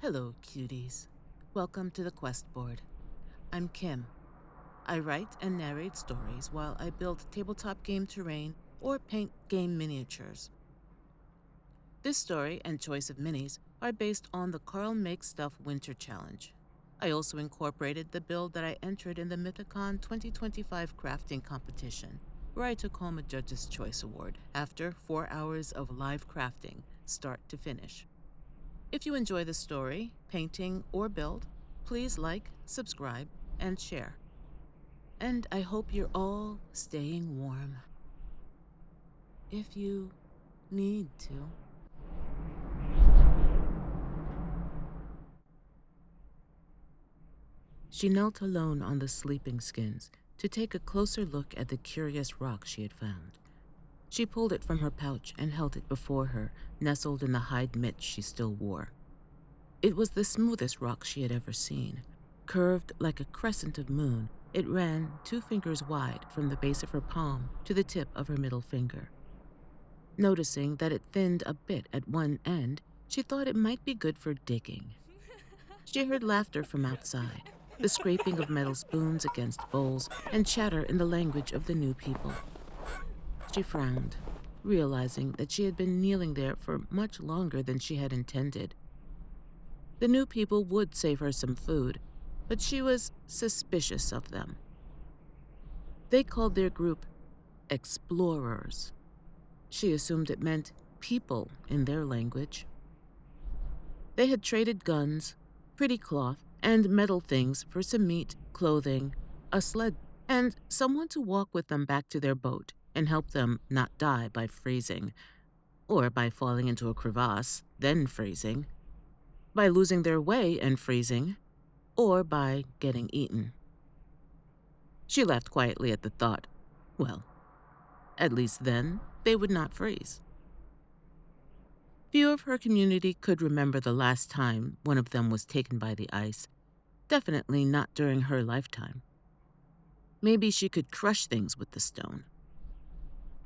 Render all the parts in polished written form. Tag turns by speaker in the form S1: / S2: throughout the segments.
S1: Hello, cuties. Welcome to the quest board. I'm Kim. I write and narrate stories while I build tabletop game terrain or paint game miniatures. This story and choice of minis are based on the Karl Makes Stuff Winter challenge. I also incorporated the build that I entered in the Mythic Con 2025 crafting competition, where I took home a Judge's Choice Award after 4 hours of live crafting, start to finish. If you enjoy the story, painting, or build, please like, subscribe, and share. And I hope you're all staying warm. If you need to. She knelt alone on the sleeping skins to take a closer look at the curious rock she had found. She pulled it from her pouch and held it before her, nestled in the hide mitts she still wore. It was the smoothest rock she had ever seen. Curved like a crescent of moon, it ran 2 fingers wide from the base of her palm to the tip of her middle finger. Noticing that it thinned a bit at one end, she thought it might be good for digging. She heard laughter from outside, the scraping of metal spoons against bowls, and chatter in the language of the new people. She frowned, realizing that she had been kneeling there for much longer than she had intended. The new people would save her some food, but she was suspicious of them. They called their group explorers. She assumed it meant people in their language. They had traded guns, pretty cloth, and metal things for some meat, clothing, a sled, and someone to walk with them back to their boat and help them not die by freezing, or by falling into a crevasse, then freezing, by losing their way and freezing, or by getting eaten. She laughed quietly at the thought. Well, at least then they would not freeze. Few of her community could remember the last time one of them was taken by the ice, definitely not during her lifetime. Maybe she could crush things with the stone.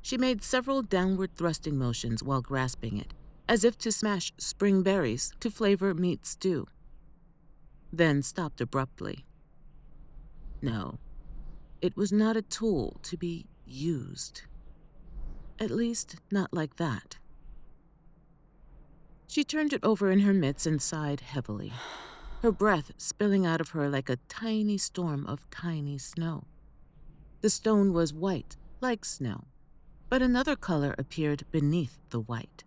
S1: She made several downward thrusting motions while grasping it, as if to smash spring berries to flavor meat stew. Then stopped abruptly. No, it was not a tool to be used. At least, not like that. She turned it over in her mitts and sighed heavily, her breath spilling out of her like a tiny storm of tiny snow. The stone was white, like snow, but another color appeared beneath the white.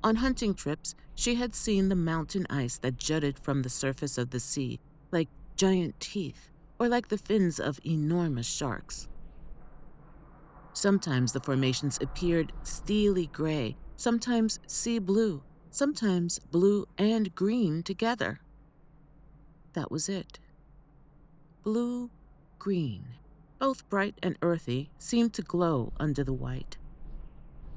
S1: On hunting trips, she had seen the mountain ice that jutted from the surface of the sea like giant teeth or like the fins of enormous sharks. Sometimes the formations appeared steely gray, sometimes sea blue, sometimes blue and green together. That was it. Blue-green, both bright and earthy, seemed to glow under the white.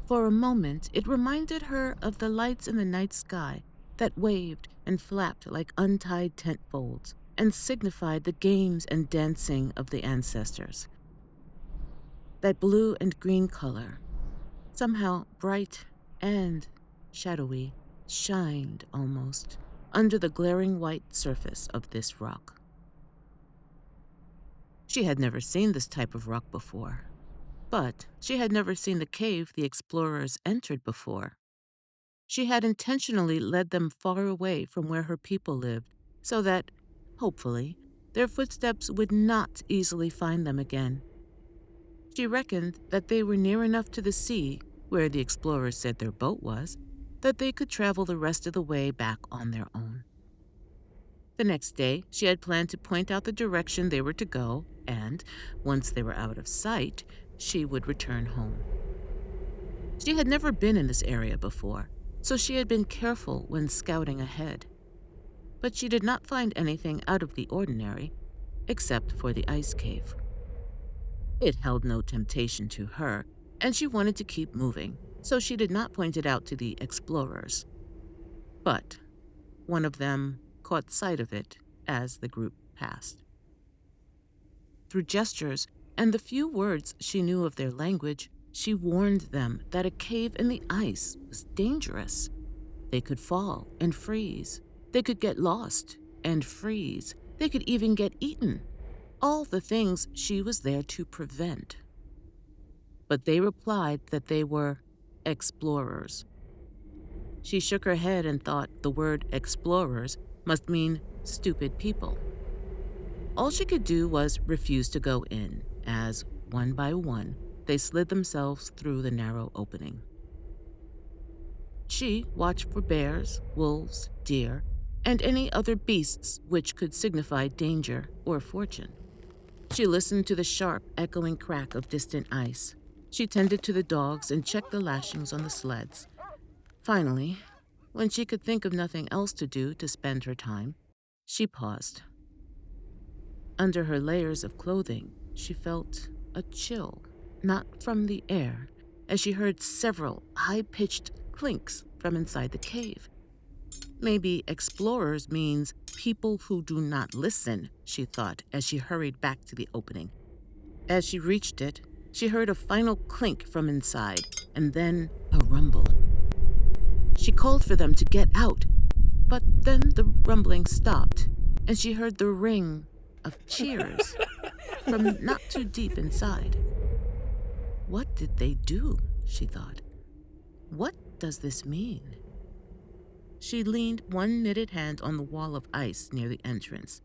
S1: For a moment, it reminded her of the lights in the night sky that waved and flapped like untied tent folds and signified the games and dancing of the ancestors. That blue and green color, somehow bright and shadowy, shined almost under the glaring white surface of this rock. She had never seen this type of rock before, but she had never seen the cave the explorers entered before. She had intentionally led them far away from where her people lived so that, hopefully, their footsteps would not easily find them again. She reckoned that they were near enough to the sea, where the explorers said their boat was, that they could travel the rest of the way back on their own. The next day, she had planned to point out the direction they were to go, and, once they were out of sight, she would return home. She had never been in this area before, so she had been careful when scouting ahead. But she did not find anything out of the ordinary, except for the ice cave. It held no temptation to her, and she wanted to keep moving, so she did not point it out to the explorers. But one of them caught sight of it as the group passed. Through gestures and the few words she knew of their language, she warned them that a cave in the ice was dangerous. They could fall and freeze, They could get lost and freeze. They could even get eaten. All the things she was there to prevent. But they replied that they were explorers. She shook her head and thought the word explorers must mean stupid people. All she could do was refuse to go in, as, one by one, they slid themselves through the narrow opening. She watched for bears, wolves, deer, and any other beasts which could signify danger or fortune. She listened to the sharp, echoing crack of distant ice. She tended to the dogs and checked the lashings on the sleds. Finally, when she could think of nothing else to do to spend her time, she paused. Under her layers of clothing, she felt a chill, not from the air, as she heard several high-pitched clinks from inside the cave. Maybe explorers means people who do not listen, she thought as she hurried back to the opening. As she reached it, she heard a final clink from inside, and then a rumble. She called for them to get out, but then the rumbling stopped, and she heard the ring of cheers from not too deep inside. What did they do? She thought. What does this mean? She leaned one knitted hand on the wall of ice near the entrance.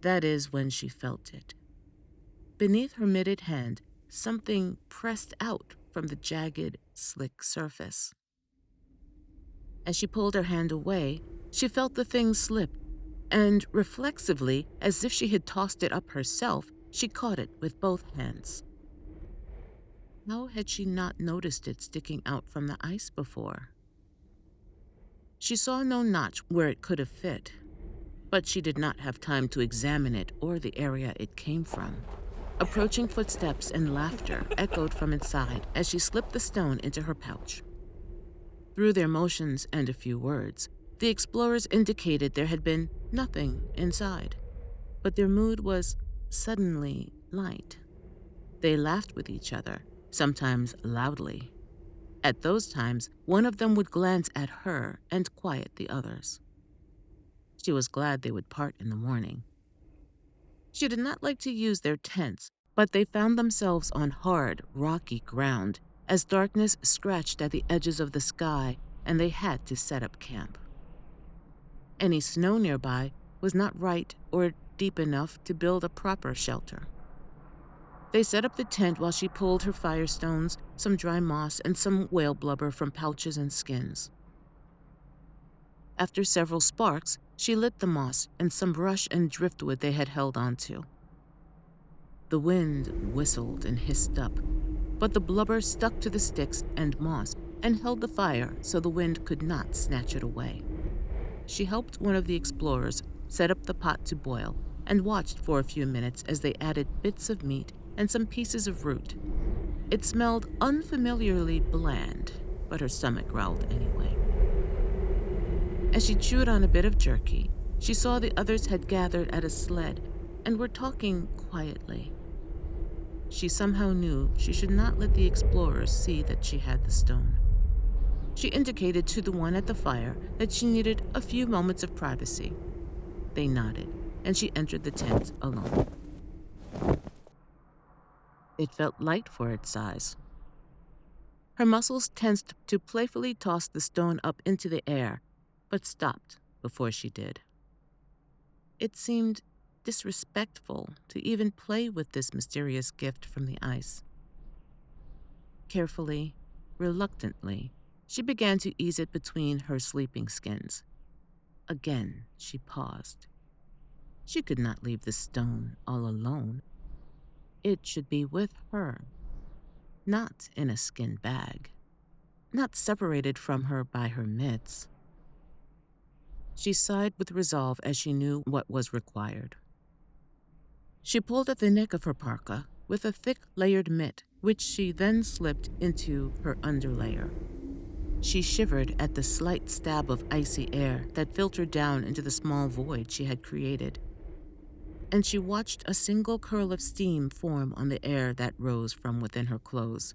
S1: That is when she felt it. Beneath her knitted hand, something pressed out from the jagged, slick surface. As she pulled her hand away, she felt the thing slip, and reflexively, as if she had tossed it up herself, she caught it with both hands. How had she not noticed it sticking out from the ice before? She saw no notch where it could have fit, but she did not have time to examine it or the area it came from. Approaching footsteps and laughter echoed from inside as she slipped the stone into her pouch. Through their motions and a few words, the explorers indicated there had been nothing inside, but their mood was suddenly light. They laughed with each other, sometimes loudly. At those times, one of them would glance at her and quiet the others. She was glad they would part in the morning. She did not like to use their tents, but they found themselves on hard, rocky ground as darkness scratched at the edges of the sky and they had to set up camp. Any snow nearby was not right or deep enough to build a proper shelter. They set up the tent while she pulled her firestones, some dry moss, and some whale blubber from pouches and skins. After several sparks, she lit the moss and some brush and driftwood they had held onto. The wind whistled and hissed up, but the blubber stuck to the sticks and moss and held the fire so the wind could not snatch it away. She helped one of the explorers set up the pot to boil and watched for a few minutes as they added bits of meat and some pieces of root. It smelled unfamiliarly bland, but her stomach growled anyway. As she chewed on a bit of jerky, she saw the others had gathered at a sled and were talking quietly. She somehow knew she should not let the explorers see that she had the stone. She indicated to the one at the fire that she needed a few moments of privacy. They nodded, and she entered the tent alone. It felt light for its size. Her muscles tensed to playfully toss the stone up into the air, but stopped before she did. It seemed disrespectful to even play with this mysterious gift from the ice. Carefully, reluctantly, she began to ease it between her sleeping skins. Again, she paused. She could not leave the stone all alone. It should be with her, not in a skin bag, not separated from her by her mitts. She sighed with resolve as she knew what was required. She pulled at the neck of her parka with a thick layered mitt, which she then slipped into her underlayer. She shivered at the slight stab of icy air that filtered down into the small void she had created, and she watched a single curl of steam form on the air that rose from within her clothes.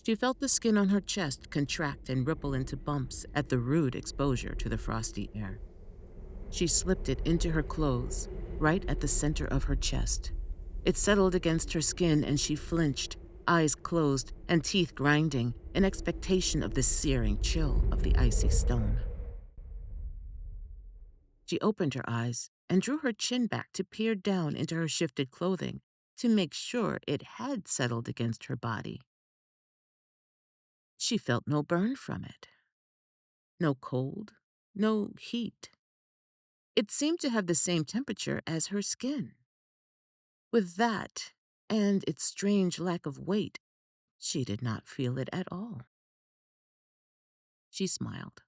S1: She felt the skin on her chest contract and ripple into bumps at the rude exposure to the frosty air. She slipped it into her clothes, right at the center of her chest. It settled against her skin and she flinched, eyes closed and teeth grinding in expectation of the searing chill of the icy stone. She opened her eyes and drew her chin back to peer down into her shifted clothing to make sure it had settled against her body. She felt no burn from it, no cold, no heat. It seemed to have the same temperature as her skin. With that, and its strange lack of weight, she did not feel it at all. She smiled.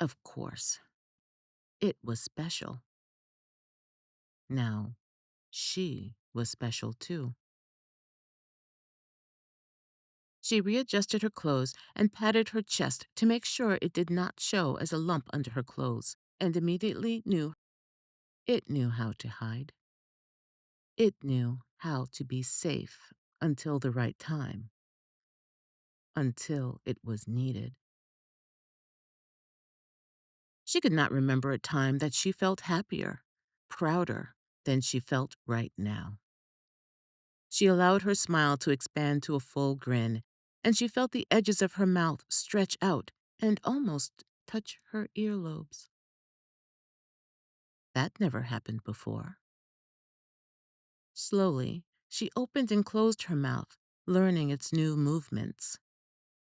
S1: Of course. It was special. Now, she was special too. She readjusted her clothes and patted her chest to make sure it did not show as a lump under her clothes, and immediately knew it knew how to hide. It knew how to be safe until the right time, until it was needed. She could not remember a time that she felt happier, prouder than she felt right now. She allowed her smile to expand to a full grin, and she felt the edges of her mouth stretch out and almost touch her earlobes. That never happened before. Slowly, she opened and closed her mouth, learning its new movements.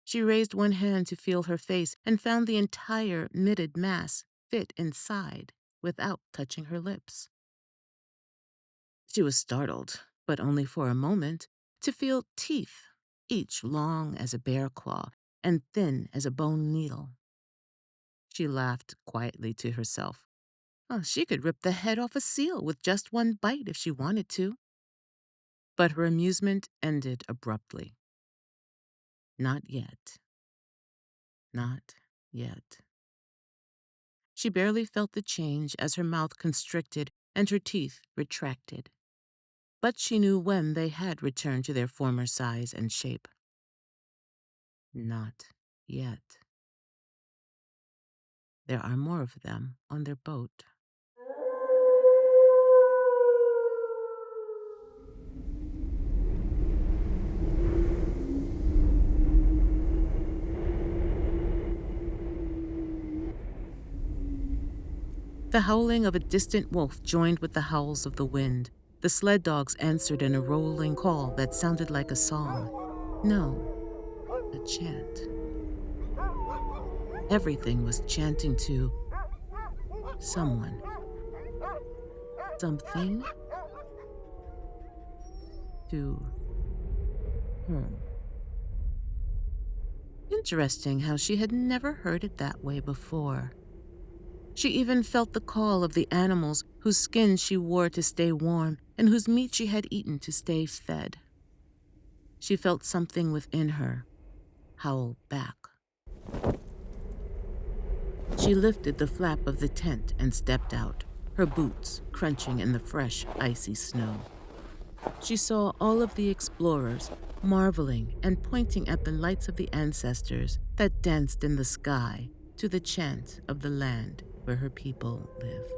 S1: She raised one hand to feel her face and found the entire knitted mass fit inside without touching her lips. She was startled, but only for a moment, to feel teeth, each long as a bear claw and thin as a bone needle. She laughed quietly to herself. Oh, she could rip the head off a seal with just one bite if she wanted to. But her amusement ended abruptly. Not yet. Not yet. She barely felt the change as her mouth constricted and her teeth retracted. But she knew when they had returned to their former size and shape. Not yet. There are more of them on their boat. The howling of a distant wolf joined with the howls of the wind. The sled dogs answered in a rolling call that sounded like a song. No, a chant. Everything was chanting to someone. Something. To her. Interesting how she had never heard it that way before. She even felt the call of the animals whose skins she wore to stay warm and whose meat she had eaten to stay fed. She felt something within her howl back. She lifted the flap of the tent and stepped out, her boots crunching in the fresh, icy snow. She saw all of the explorers marveling and pointing at the lights of the ancestors that danced in the sky to the chant of the land where her people live.